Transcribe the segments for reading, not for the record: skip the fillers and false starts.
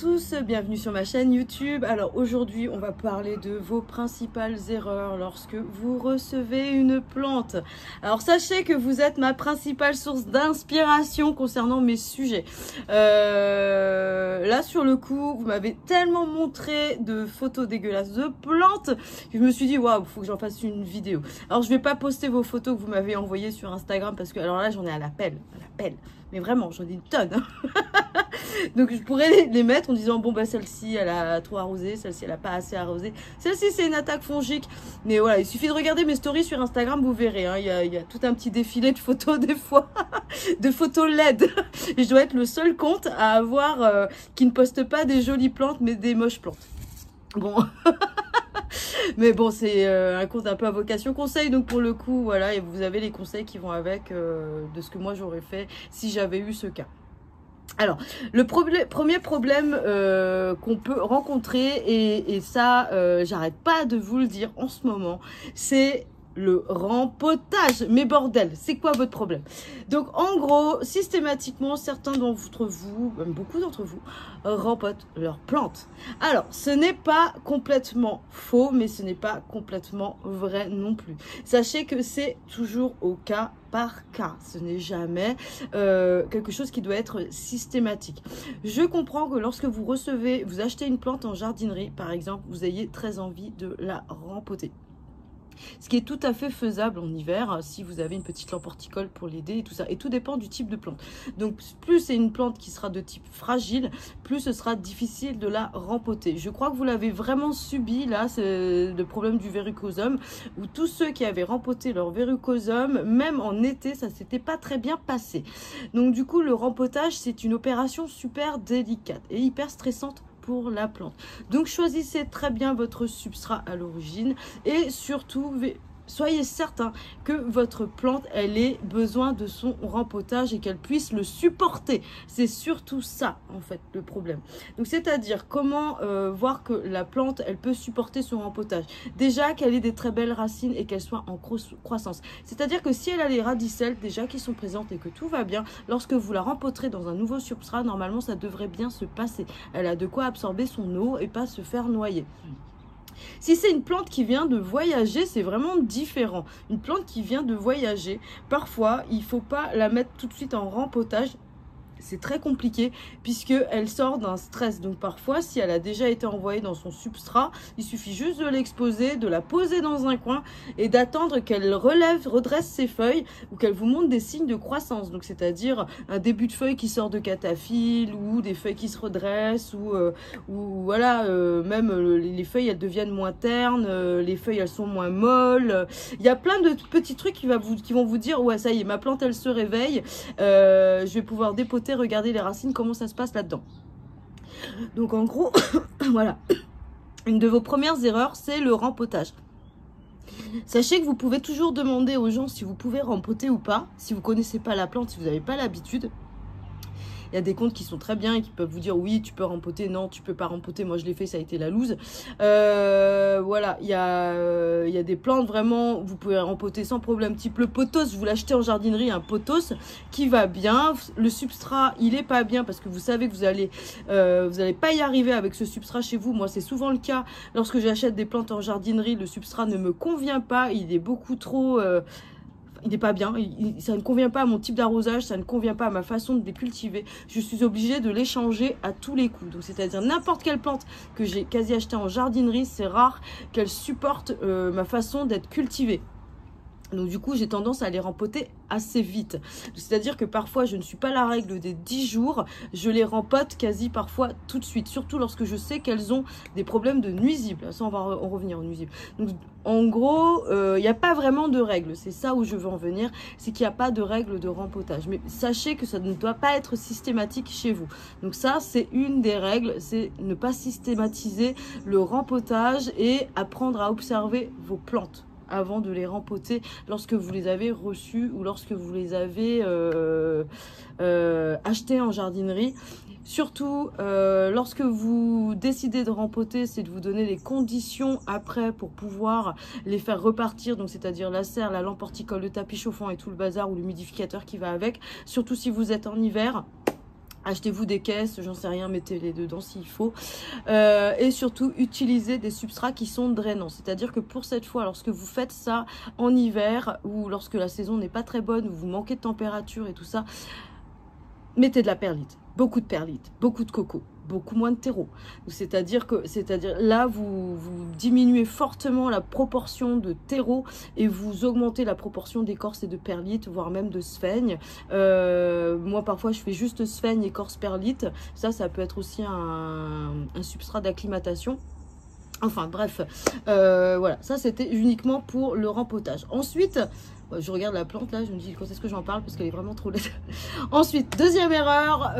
tous, bienvenue sur ma chaîne YouTube. Alors aujourd'hui on va parler de vos principales erreurs lorsque vous recevez une plante. Alors sachez que vous êtes ma principale source d'inspiration concernant mes sujets. Là sur le coup vous m'avez tellement montré de photos dégueulasses de plantes que je me suis dit waouh, faut que j'en fasse une vidéo. Alors je vais pas poster vos photos que vous m'avez envoyées sur Instagram parce que alors là j'en ai à la pelle. Mais vraiment j'en ai une tonne. Donc je pourrais les mettre en disant bon bah celle-ci elle a trop arrosé, celle-ci elle a pas assez arrosé, celle-ci c'est une attaque fongique. Mais voilà, il suffit de regarder mes stories sur Instagram, vous verrez, hein, il y a tout un petit défilé de photos des fois, de photos LED. Et je dois être le seul compte à avoir qui ne poste pas des jolies plantes mais des moches plantes. Bon. Mais bon, c'est un compte un peu à vocation conseil, donc pour le coup, voilà, et vous avez les conseils qui vont avec de ce que moi j'aurais fait si j'avais eu ce cas. Alors, le premier problème qu'on peut rencontrer, et ça, j'arrête pas de vous le dire en ce moment, c'est le rempotage. Mais bordel, c'est quoi votre problème? Donc, en gros, systématiquement, certains d'entre vous, même beaucoup d'entre vous, rempotent leurs plantes. Alors, ce n'est pas complètement faux, mais ce n'est pas complètement vrai non plus. Sachez que c'est toujours au cas par cas. Ce n'est jamais quelque chose qui doit être systématique. Je comprends que lorsque vous achetez une plante en jardinerie, par exemple, vous ayez très envie de la rempoter. Ce qui est tout à fait faisable en hiver si vous avez une petite lampe horticole pour l'aider et tout ça. Et tout dépend du type de plante. Donc plus c'est une plante qui sera de type fragile, plus ce sera difficile de la rempoter. Je crois que vous l'avez vraiment subi là, c'est le problème du verrucosum, où tous ceux qui avaient rempoté leur verrucosum, même en été, ça s'était pas très bien passé. Donc du coup le rempotage c'est une opération super délicate et hyper stressante pour la plante. Donc choisissez très bien votre substrat à l'origine et surtout soyez certain que votre plante elle ait besoin de son rempotage et qu'elle puisse le supporter. C'est surtout ça en fait le problème. Donc c'est-à-dire comment voir que la plante elle peut supporter son rempotage. Déjà qu'elle ait des très belles racines et qu'elle soit en croissance. C'est-à-dire que si elle a les radicelles déjà qui sont présentes et que tout va bien, lorsque vous la rempoterez dans un nouveau substrat, normalement ça devrait bien se passer. Elle a de quoi absorber son eau et pas se faire noyer. Si c'est une plante qui vient de voyager, c'est vraiment différent. Une plante qui vient de voyager, parfois, il ne faut pas la mettre tout de suite en rempotage. C'est très compliqué puisqu'elle sort d'un stress. Donc parfois, si elle a déjà été envoyée dans son substrat, il suffit juste de l'exposer, de la poser dans un coin et d'attendre qu'elle redresse ses feuilles ou qu'elle vous montre des signes de croissance. Donc c'est-à-dire un début de feuille qui sort de cataphylle ou des feuilles qui se redressent ou voilà, même les feuilles elles deviennent moins ternes, les feuilles elles sont moins molles. Il y a plein de petits trucs qui vont vous dire ouais ça y est, ma plante elle se réveille, je vais pouvoir dépoter. Regardez les racines, comment ça se passe là-dedans. Donc en gros, voilà. Une de vos premières erreurs, c'est le rempotage. Sachez que vous pouvez toujours demander aux gens si vous pouvez rempoter ou pas. Si vous ne connaissez pas la plante, si vous n'avez pas l'habitude. Il y a des comptes qui sont très bien et qui peuvent vous dire oui, tu peux rempoter, non, tu peux pas rempoter. Moi, je l'ai fait, ça a été la loose. Voilà, il y a des plantes vraiment, vous pouvez rempoter sans problème. Type le pothos, vous l'achetez en jardinerie, un pothos qui va bien. Le substrat, il est pas bien parce que vous savez que vous allez pas y arriver avec ce substrat chez vous. Moi, c'est souvent le cas lorsque j'achète des plantes en jardinerie. Le substrat ne me convient pas, il est beaucoup trop... il n'est pas bien, ça ne convient pas à mon type d'arrosage, ça ne convient pas à ma façon de les cultiver. Je suis obligée de les changer à tous les coups. Donc c'est-à-dire n'importe quelle plante que j'ai quasi achetée en jardinerie, c'est rare qu'elle supporte ma façon d'être cultivée. Donc du coup, j'ai tendance à les rempoter assez vite. C'est-à-dire que parfois, je ne suis pas la règle des 10 jours. Je les rempote quasi parfois tout de suite. Surtout lorsque je sais qu'elles ont des problèmes de nuisibles. Ça, on va en revenir aux nuisibles. Donc en gros, il n'y a pas vraiment de règles. C'est ça où je veux en venir. C'est qu'il n'y a pas de règles de rempotage. Mais sachez que ça ne doit pas être systématique chez vous. Donc ça, c'est une des règles. C'est ne pas systématiser le rempotage et apprendre à observer vos plantes avant de les rempoter lorsque vous les avez reçues ou lorsque vous les avez achetées en jardinerie. Surtout, lorsque vous décidez de rempoter, c'est de vous donner les conditions après pour pouvoir les faire repartir. Donc, c'est-à-dire la serre, la lampe horticole, le tapis chauffant et tout le bazar ou l'humidificateur qui va avec. Surtout si vous êtes en hiver. Achetez-vous des caisses, j'en sais rien, mettez-les dedans s'il faut. Et surtout, utilisez des substrats qui sont drainants. C'est-à-dire que pour cette fois, lorsque vous faites ça en hiver ou lorsque la saison n'est pas très bonne ou vous manquez de température et tout ça, mettez de la perlite, beaucoup de perlite, beaucoup de coco, beaucoup moins de terreau. C'est-à-dire là, vous diminuez fortement la proportion de terreau et vous augmentez la proportion d'écorce et de perlite, voire même de sphaigne. Moi, parfois, je fais juste sphaigne, écorce, perlite. Ça peut être aussi un substrat d'acclimatation. Enfin, bref, voilà. Ça, c'était uniquement pour le rempotage. Ensuite, je regarde la plante là, je me dis quand est-ce que j'en parle parce qu'elle est vraiment trop laide. Ensuite, deuxième erreur,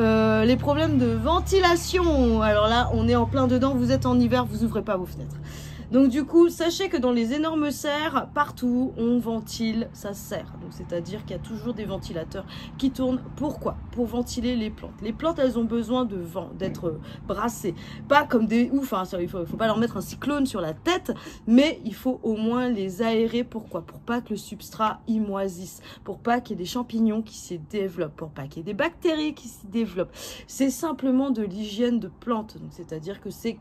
les problèmes de ventilation. Alors là, on est en plein dedans, vous êtes en hiver, vous ouvrez pas vos fenêtres. Donc du coup, sachez que dans les énormes serres, partout, on ventile sa serre. Donc c'est-à-dire qu'il y a toujours des ventilateurs qui tournent. Pourquoi? Pour ventiler les plantes. Les plantes, elles ont besoin de vent, d'être brassées. Pas comme des ouf, hein, il faut pas leur mettre un cyclone sur la tête, mais il faut au moins les aérer. Pourquoi? Pour pas que le substrat y moisisse, pour pas qu'il y ait des champignons qui s'y développent, pour pas qu'il y ait des bactéries qui s'y développent. C'est simplement de l'hygiène de plantes. C'est-à-dire que c'est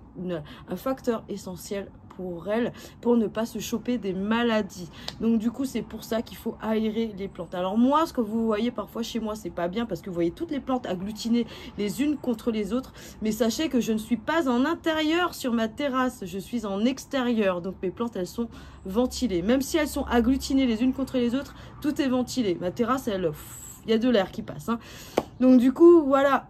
un facteur essentiel pour elles, pour ne pas se choper des maladies. Donc du coup, c'est pour ça qu'il faut aérer les plantes. Alors moi, ce que vous voyez parfois chez moi, c'est pas bien parce que vous voyez toutes les plantes agglutinées les unes contre les autres. Mais sachez que je ne suis pas en intérieur sur ma terrasse, je suis en extérieur. Donc mes plantes, elles sont ventilées. Même si elles sont agglutinées les unes contre les autres, tout est ventilé. Ma terrasse, il y a de l'air qui passe, hein. Donc du coup, voilà.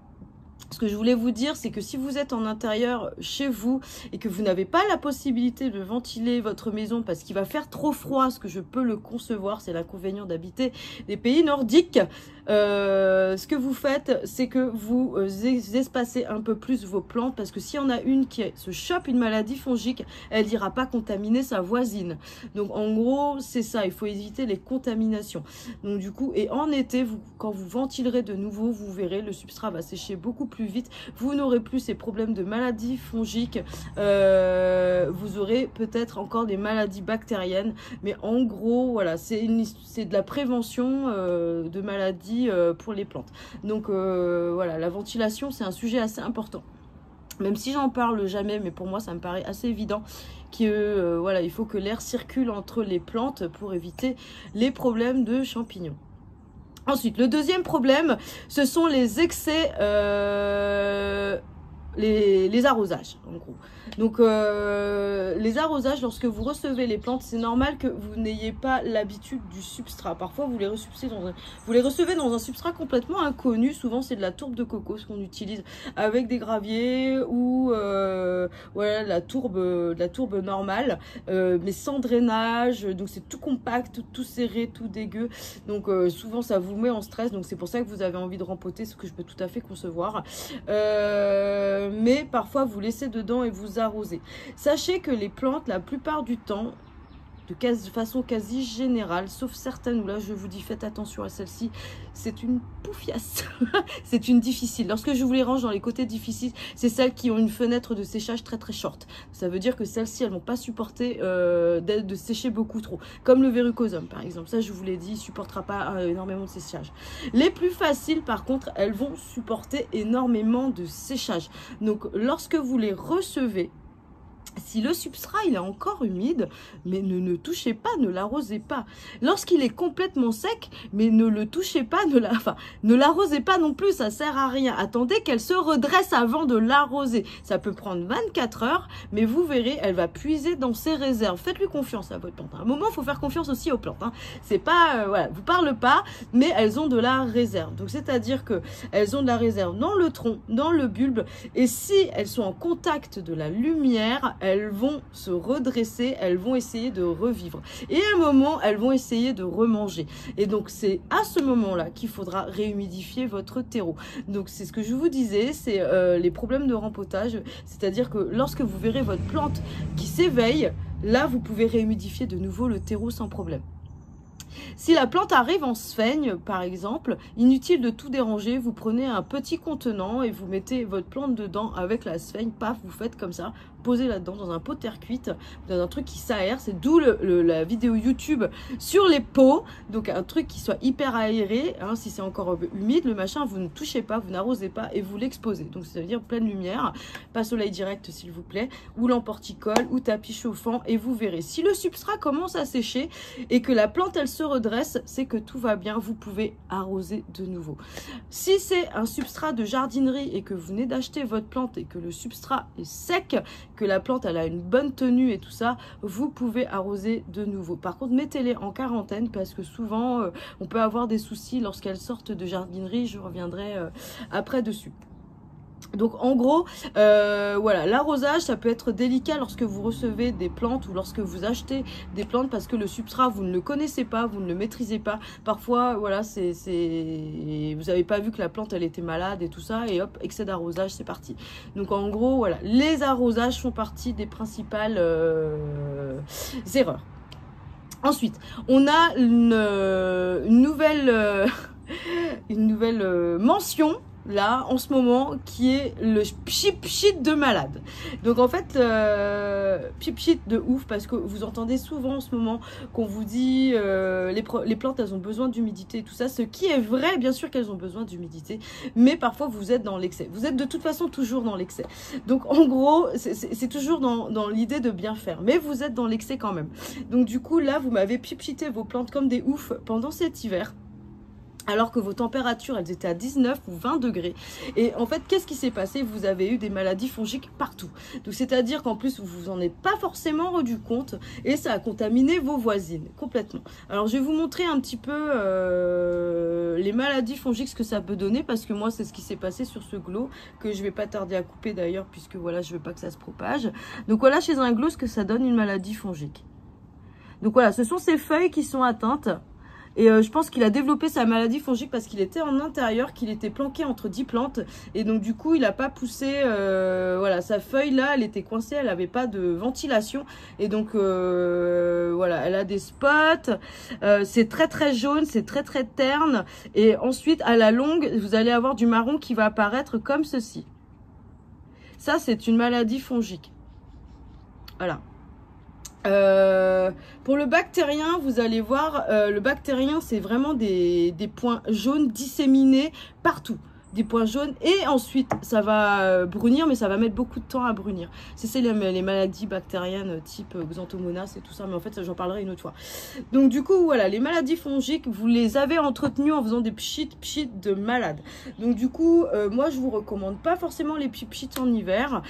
Ce que je voulais vous dire, c'est que si vous êtes en intérieur chez vous et que vous n'avez pas la possibilité de ventiler votre maison parce qu'il va faire trop froid, ce que je peux le concevoir, c'est l'inconvénient d'habiter des pays nordiques, ce que vous faites, c'est que vous espacez un peu plus vos plantes parce que s'il y en a une qui se chope une maladie fongique, elle n'ira pas contaminer sa voisine. Donc en gros, c'est ça, il faut éviter les contaminations. Donc du coup, et en été, quand vous ventilerez de nouveau, vous verrez, le substrat va sécher beaucoup plus vite, vous n'aurez plus ces problèmes de maladies fongiques, vous aurez peut-être encore des maladies bactériennes, mais en gros, voilà, c'est de la prévention de maladies pour les plantes. Donc voilà, la ventilation, c'est un sujet assez important. Même si j'en parle jamais, mais pour moi, ça me paraît assez évident que voilà, il faut que l'air circule entre les plantes pour éviter les problèmes de champignons. Ensuite, le deuxième problème, ce sont les excès, les arrosages, en gros. Donc, les arrosages, lorsque vous recevez les plantes, c'est normal que vous n'ayez pas l'habitude du substrat. Parfois, vous les recevez dans un substrat complètement inconnu. Souvent, c'est de la tourbe de coco, ce qu'on utilise avec des graviers ou voilà, la tourbe normale, mais sans drainage. Donc, c'est tout compact, tout serré, tout dégueu. Donc, souvent, ça vous met en stress. Donc, c'est pour ça que vous avez envie de rempoter, ce que je peux tout à fait concevoir. Mais parfois, vous laissez dedans et vous arroser. Sachez que les plantes, la plupart du temps, de façon quasi générale, sauf certaines où là je vous dis faites attention à celle-ci, c'est une poufiasse. C'est une difficile. Lorsque je vous les range dans les côtés difficiles, c'est celles qui ont une fenêtre de séchage très très short. Ça veut dire que celles-ci, elles vont pas supporter de sécher beaucoup trop. Comme le verrucosum par exemple. Ça, je vous l'ai dit, il supportera pas énormément de séchage. Les plus faciles, par contre, elles vont supporter énormément de séchage. Donc, lorsque vous les recevez, si le substrat il est encore humide, mais ne touchez pas, ne l'arrosez pas. Lorsqu'il est complètement sec, mais ne le touchez pas, ne l'arrosez pas non plus, ça sert à rien. Attendez qu'elle se redresse avant de l'arroser. Ça peut prendre 24 heures, mais vous verrez, elle va puiser dans ses réserves. Faites-lui confiance à votre plante. À un moment, il faut faire confiance aussi aux plantes. Hein. C'est pas, voilà, vous parlez pas, mais elles ont de la réserve. Donc c'est-à-dire que elles ont de la réserve dans le tronc, dans le bulbe, et si elles sont en contact de la lumière, elles vont se redresser, elles vont essayer de revivre. Et à un moment, elles vont essayer de remanger. Et donc, c'est à ce moment-là qu'il faudra réhumidifier votre terreau. Donc, c'est ce que je vous disais, c'est les problèmes de rempotage. C'est-à-dire que lorsque vous verrez votre plante qui s'éveille, là, vous pouvez réhumidifier de nouveau le terreau sans problème. Si la plante arrive en sphaigne, par exemple, inutile de tout déranger, vous prenez un petit contenant et vous mettez votre plante dedans avec la sphaigne, paf, vous faites comme ça, poser là-dedans, dans un pot de terre cuite, dans un truc qui s'aère. C'est d'où la vidéo YouTube sur les pots. Donc un truc qui soit hyper aéré, hein, si c'est encore humide, le machin, vous ne touchez pas, vous n'arrosez pas et vous l'exposez. Donc ça veut dire pleine lumière, pas soleil direct s'il vous plaît, ou lampe horticole, ou tapis chauffant, et vous verrez. Si le substrat commence à sécher et que la plante elle se redresse, c'est que tout va bien, vous pouvez arroser de nouveau. Si c'est un substrat de jardinerie et que vous venez d'acheter votre plante et que le substrat est sec, que la plante elle a une bonne tenue et tout ça, vous pouvez arroser de nouveau. Par contre, mettez-les en quarantaine parce que souvent on peut avoir des soucis lorsqu'elles sortent de jardinerie. Je reviendrai après dessus. Donc en gros, voilà, l'arrosage, ça peut être délicat lorsque vous recevez des plantes ou lorsque vous achetez des plantes parce que le substrat, vous ne le connaissez pas, vous ne le maîtrisez pas. Parfois, voilà, vous n'avez pas vu que la plante, elle était malade et tout ça, et hop, excès d'arrosage, c'est parti. Donc en gros, voilà, les arrosages font partie des principales erreurs. Ensuite, on a une nouvelle mention là en ce moment qui est le pchit de malade. Donc en fait pchit de ouf parce que vous entendez souvent en ce moment qu'on vous dit les plantes elles ont besoin d'humidité et tout ça, ce qui est vrai, bien sûr qu'elles ont besoin d'humidité, mais parfois vous êtes dans l'excès, vous êtes de toute façon toujours dans l'excès. Donc en gros c'est toujours dans l'idée de bien faire, mais vous êtes dans l'excès quand même. Donc du coup là vous m'avez pchité vos plantes comme des oufs pendant cet hiver, alors que vos températures, elles étaient à 19 ou 20 degrés. Et en fait, qu'est-ce qui s'est passé? Vous avez eu des maladies fongiques partout. Donc, c'est-à-dire qu'en plus, vous vous en êtes pas forcément rendu compte et ça a contaminé vos voisines complètement. Alors, je vais vous montrer un petit peu les maladies fongiques, ce que ça peut donner, parce que moi, c'est ce qui s'est passé sur ce glos que je vais pas tarder à couper d'ailleurs, puisque voilà, je veux pas que ça se propage. Donc, voilà, chez un glos, ce que ça donne une maladie fongique. Donc, voilà, ce sont ces feuilles qui sont atteintes. Et je pense qu'il a développé sa maladie fongique parce qu'il était en intérieur, qu'il était planqué entre 10 plantes. Et donc du coup, il n'a pas poussé, voilà, sa feuille là, elle était coincée, elle n'avait pas de ventilation. Et donc voilà, elle a des spots, c'est très jaune, c'est très terne. Et ensuite, à la longue, vous allez avoir du marron qui va apparaître comme ceci. Ça, c'est une maladie fongique. Voilà. Pour le bactérien, vous allez voir, le bactérien, c'est vraiment des points jaunes disséminés partout. Des points jaunes et ensuite ça va brunir, mais ça va mettre beaucoup de temps à brunir. C'est les maladies bactériennes type Xanthomonas et tout ça, mais en fait j'en parlerai une autre fois. Donc du coup voilà, les maladies fongiques, vous les avez entretenues en faisant des pchit de malade. Donc du coup moi je vous recommande pas forcément les pchit en hiver.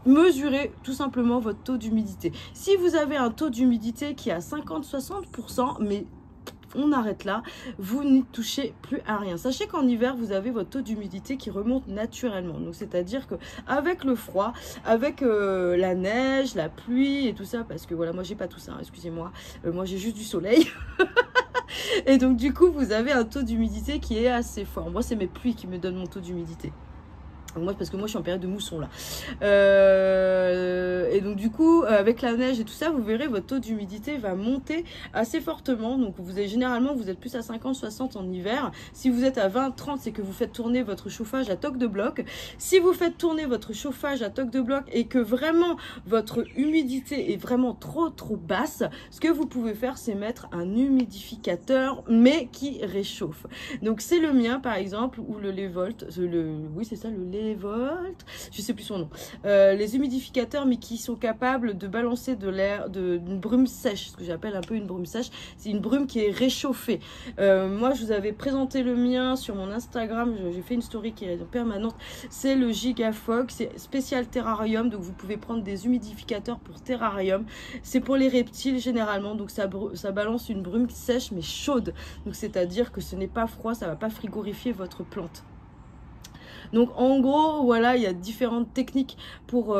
Mesurez tout simplement votre taux d'humidité. Si vous avez un taux d'humidité qui est à 50-60%, mais on arrête là, vous n'y touchez plus à rien. Sachez qu'en hiver, vous avez votre taux d'humidité qui remonte naturellement. Donc, c'est-à-dire que avec le froid, avec la neige, la pluie et tout ça, parce que voilà, moi, j'ai pas tout ça, hein, excusez-moi. Moi, j'ai juste du soleil. Et donc, du coup, vous avez un taux d'humidité qui est assez fort. Moi, c'est mes pluies qui me donnent mon taux d'humidité. Moi, parce que moi je suis en période de mousson là. Et donc du coup avec la neige et tout ça, vous verrez votre taux d'humidité va monter assez fortement. Donc généralement vous êtes plus à 50-60 en hiver. Si vous êtes à 20-30, c'est que vous faites tourner votre chauffage à toque de bloc. Si vous faites tourner votre chauffage à toque de bloc et que vraiment votre humidité est vraiment trop basse, ce que vous pouvez faire c'est mettre un humidificateur mais qui réchauffe. Donc c'est le mien par exemple, ou le Levolt, oui c'est ça, le Levolt, je sais plus son nom, les humidificateurs mais qui sont capables de balancer de l'air, d'une brume sèche, ce que j'appelle un peu une brume sèche, c'est une brume qui est réchauffée. Moi je vous avais présenté le mien sur mon Instagram, j'ai fait une story qui est permanente, c'est le Gigafog, c'est spécial terrarium, donc vous pouvez prendre des humidificateurs pour terrarium, c'est pour les reptiles généralement, donc ça balance une brume sèche mais chaude, donc c'est à dire que ce n'est pas froid, ça va pas frigorifier votre plante. Donc en gros, voilà, il y a différentes techniques pour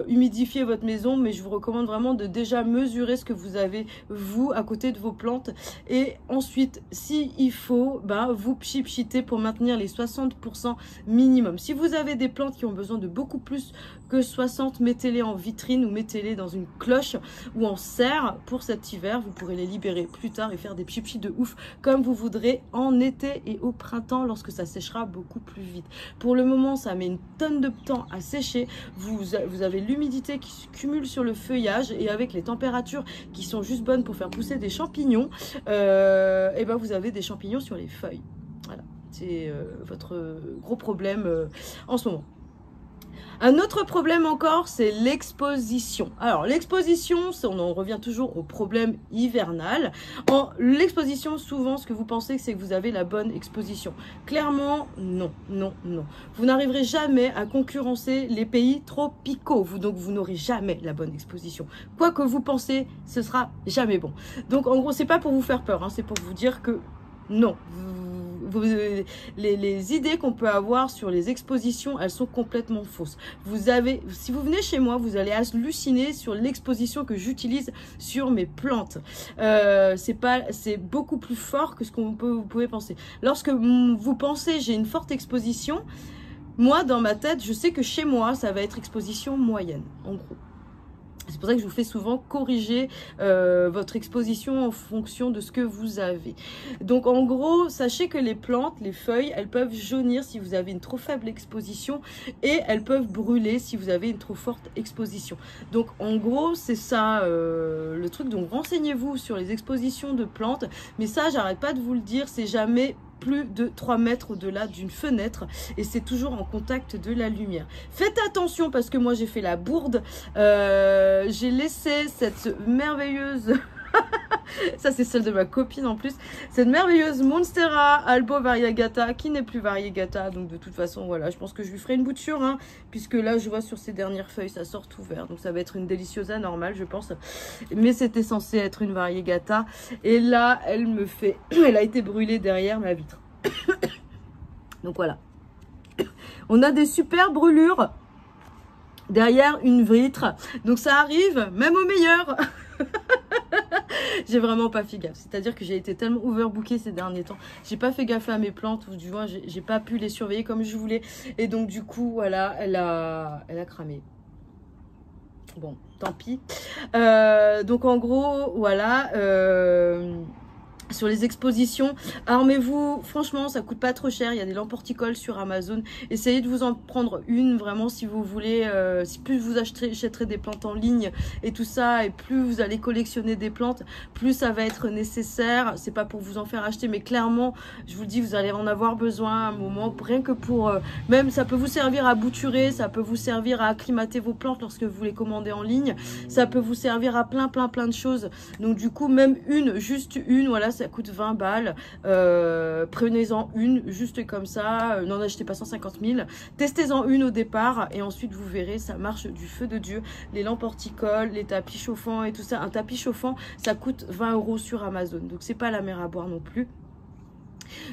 humidifier votre maison, mais je vous recommande vraiment de déjà mesurer ce que vous avez, vous, à côté de vos plantes. Et ensuite, s'il faut, bah, vous pchitez pour maintenir les 60% minimum. Si vous avez des plantes qui ont besoin de beaucoup plus que 60, mettez-les en vitrine ou mettez-les dans une cloche ou en serre pour cet hiver. Vous pourrez les libérer plus tard et faire des pchit de ouf comme vous voudrez en été et au printemps lorsque ça séchera beaucoup plus vite. pour le moment, ça met une tonne de temps à sécher. Vous avez l'humidité qui se cumule sur le feuillage et avec les températures qui sont juste bonnes pour faire pousser des champignons, et ben vous avez des champignons sur les feuilles. Voilà, c'est votre gros problème en ce moment. Un autre problème encore, c'est l'exposition. Alors, l'exposition, on en revient toujours au problème hivernal. L'exposition, souvent, ce que vous pensez, c'est que vous avez la bonne exposition. Clairement, non, non, non. Vous n'arriverez jamais à concurrencer les pays tropicaux. Donc, vous n'aurez jamais la bonne exposition. Quoi que vous pensez, ce sera jamais bon. Donc, en gros, c'est pas pour vous faire peur, hein, c'est pour vous dire que non. Les idées qu'on peut avoir sur les expositions, elles sont complètement fausses. Si vous venez chez moi, vous allez halluciner sur l'exposition que j'utilise sur mes plantes. C'est beaucoup plus fort que ce que vous pouvez penser. Lorsque vous pensez j'ai une forte exposition, moi dans ma tête, je sais que chez moi, ça va être exposition moyenne, en gros. C'est pour ça que je vous fais souvent corriger votre exposition en fonction de ce que vous avez. Donc en gros, sachez que les plantes, les feuilles, elles peuvent jaunir si vous avez une trop faible exposition et elles peuvent brûler si vous avez une trop forte exposition. Donc en gros, c'est ça le truc. Donc renseignez-vous sur les expositions de plantes. Mais ça, j'arrête pas de vous le dire, c'est jamais plus de 3 mètres au-delà d'une fenêtre et c'est toujours en contact de la lumière. Faites attention parce que moi j'ai fait la bourde, j'ai laissé cette merveilleuse ça c'est celle de ma copine en plus, cette merveilleuse Monstera Albo Variegata qui n'est plus Variegata, donc de toute façon voilà, je pense que je lui ferai une bouture hein, puisque là je vois sur ces dernières feuilles ça sort tout vert, donc ça va être une Deliciosa normale je pense, mais c'était censé être une Variegata et là elle me fait elle a été brûlée derrière ma vitre donc voilà, on a des super brûlures derrière une vitre, donc ça arrive même au meilleur j'ai vraiment pas fait gaffe, c'est-à-dire que j'ai été tellement overbookée ces derniers temps, j'ai pas fait gaffe à mes plantes, ou du moins j'ai pas pu les surveiller comme je voulais, et donc du coup voilà, elle a cramé. Bon, tant pis. Donc en gros, voilà, sur les expositions, armez-vous, franchement ça coûte pas trop cher, il y a des lampes horticoles sur Amazon, essayez de vous en prendre une vraiment si vous voulez, si plus vous achèterez des plantes en ligne et tout ça, et plus vous allez collectionner des plantes, plus ça va être nécessaire, c'est pas pour vous en faire acheter, mais clairement, je vous le dis, vous allez en avoir besoin à un moment, rien que pour, même ça peut vous servir à bouturer, ça peut vous servir à acclimater vos plantes lorsque vous les commandez en ligne, ça peut vous servir à plein de choses, donc du coup même juste une, voilà, ça coûte 20 balles, prenez-en une juste comme ça, n'en achetez pas 150 000, testez-en une au départ et ensuite vous verrez, ça marche du feu de Dieu. Les lampes horticoles, les tapis chauffants et tout ça, un tapis chauffant ça coûte 20 € sur Amazon, donc c'est pas la mer à boire non plus.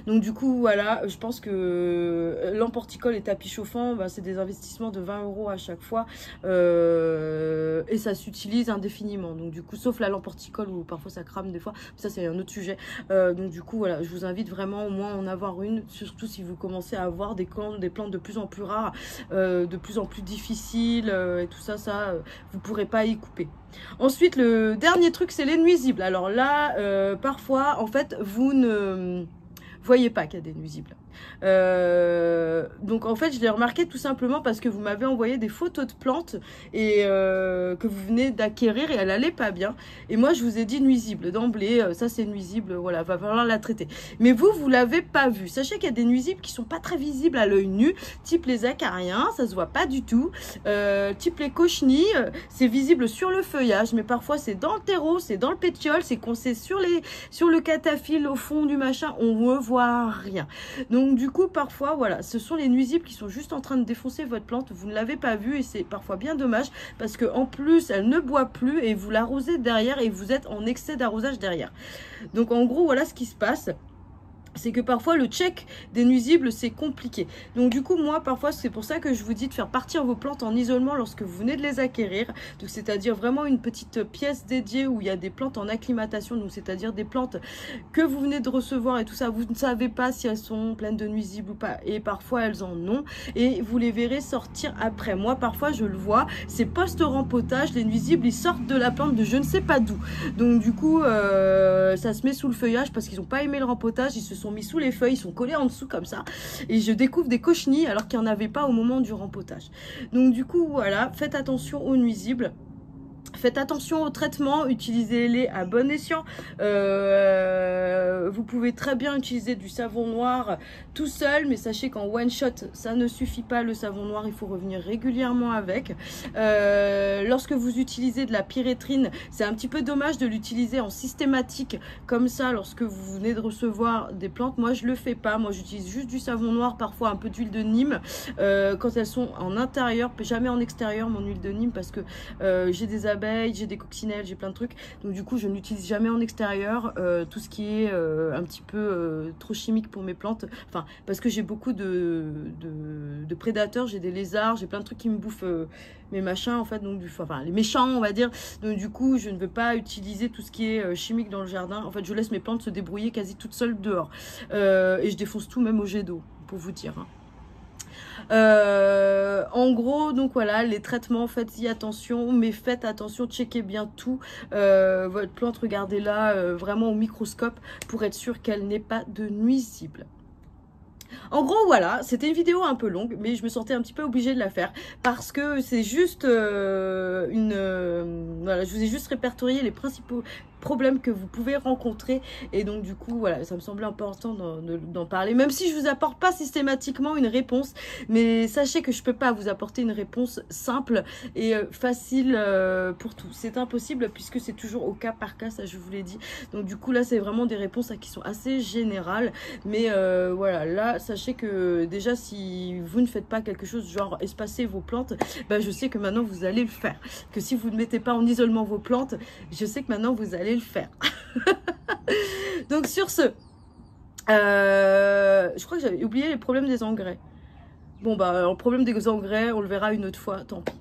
Donc du coup voilà, je pense que lampe horticole et tapis chauffant, bah, c'est des investissements de 20 € à chaque fois, et ça s'utilise indéfiniment. Donc du coup, sauf la lampe horticole où parfois ça crame des fois, ça c'est un autre sujet. Donc du coup voilà, je vous invite vraiment au moins à en avoir une, surtout si vous commencez à avoir des plantes de plus en plus rares, de plus en plus difficiles, et tout ça, vous pourrez pas y couper. Ensuite, le dernier truc, c'est les nuisibles. Alors là, parfois, en fait, vous ne voyez pas qu'il y a des nuisibles. Donc en fait je l'ai remarqué tout simplement parce que vous m'avez envoyé des photos de plantes et que vous venez d'acquérir et elle allait pas bien, et moi je vous ai dit nuisible d'emblée, ça c'est nuisible, voilà, va falloir la traiter, mais vous l'avez pas vu. Sachez qu'il y a des nuisibles qui sont pas très visibles à l'œil nu, type les acariens, ça se voit pas du tout, type les cochenilles, c'est visible sur le feuillage, mais parfois c'est dans le terreau, c'est dans le pétiole, c'est coincé sur le cataphylle au fond du machin, on ne voit rien. Donc du coup parfois voilà, ce sont les nuisibles qui sont juste en train de défoncer votre plante, vous ne l'avez pas vu et c'est parfois bien dommage parce que en plus elle ne boit plus et vous l'arrosez derrière et vous êtes en excès d'arrosage derrière. Donc en gros voilà ce qui se passe, c'est que parfois le check des nuisibles c'est compliqué. Donc du coup moi parfois c'est pour ça que je vous dis de faire partir vos plantes en isolement lorsque vous venez de les acquérir, donc c'est-à-dire vraiment une petite pièce dédiée où il y a des plantes en acclimatation, donc c'est-à-dire des plantes que vous venez de recevoir et tout ça, vous ne savez pas si elles sont pleines de nuisibles ou pas, et parfois elles en ont et vous les verrez sortir après. Moi parfois je le vois, c'est post-rempotage, les nuisibles ils sortent de la plante de je ne sais pas d'où, donc du coup ça se met sous le feuillage parce qu'ils n'ont pas aimé le rempotage, ils se sont sont mis sous les feuilles, ils sont collés en dessous comme ça. Et je découvre des cochenilles alors qu'il n'y en avait pas au moment du rempotage. Donc du coup, voilà, faites attention aux nuisibles. Faites attention au traitement, utilisez-les à bon escient. Vous pouvez très bien utiliser du savon noir tout seul, mais sachez qu'en one shot, ça ne suffit pas le savon noir, il faut revenir régulièrement avec. Lorsque vous utilisez de la pyrétrine, c'est un petit peu dommage de l'utiliser en systématique comme ça lorsque vous venez de recevoir des plantes. Moi, je le fais pas, moi j'utilise juste du savon noir, parfois un peu d'huile de Nîmes quand elles sont en intérieur, jamais en extérieur mon huile de Nîmes parce que j'ai des abeilles, j'ai des coccinelles, j'ai plein de trucs. Donc du coup, je n'utilise jamais en extérieur tout ce qui est un petit peu trop chimique pour mes plantes. Enfin, parce que j'ai beaucoup de prédateurs, j'ai des lézards, j'ai plein de trucs qui me bouffent mes machins en fait. Donc enfin, les méchants, on va dire. Donc du coup, je ne veux pas utiliser tout ce qui est chimique dans le jardin. En fait, je laisse mes plantes se débrouiller quasi toutes seules dehors. Et je défonce tout, même au jet d'eau, pour vous dire. Hein. En gros, donc voilà, les traitements, faites-y attention, mais faites attention, checkez bien tout. Votre plante, regardez-la vraiment au microscope pour être sûr qu'elle n'ait pas de nuisibles. En gros, voilà, c'était une vidéo un peu longue, mais je me sentais un petit peu obligée de la faire parce que c'est juste voilà, je vous ai juste répertorié les principaux problèmes que vous pouvez rencontrer et donc du coup voilà, ça me semblait important d'en parler, même si je vous apporte pas systématiquement une réponse, mais sachez que je peux pas vous apporter une réponse simple et facile pour tout, c'est impossible puisque c'est toujours au cas par cas, ça je vous l'ai dit. Donc du coup là c'est vraiment des réponses qui sont assez générales, mais voilà, là sachez que déjà si vous ne faites pas quelque chose genre espacer vos plantes, bah, je sais que maintenant vous allez le faire, que si vous ne mettez pas en isolement vos plantes, je sais que maintenant vous allez le faire. Donc sur ce, je crois que j'avais oublié les problèmes des engrais. Bon bah le problème des engrais on le verra une autre fois, tant pis.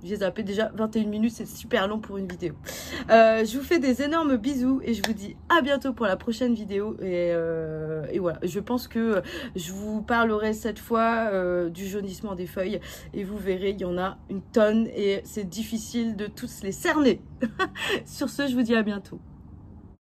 J'ai zappé déjà 21 minutes, c'est super long pour une vidéo. Je vous fais des énormes bisous et je vous dis à bientôt pour la prochaine vidéo. Et voilà, je pense que je vous parlerai cette fois du jaunissement des feuilles. Et vous verrez, il y en a une tonne et c'est difficile de tous les cerner. Sur ce, je vous dis à bientôt.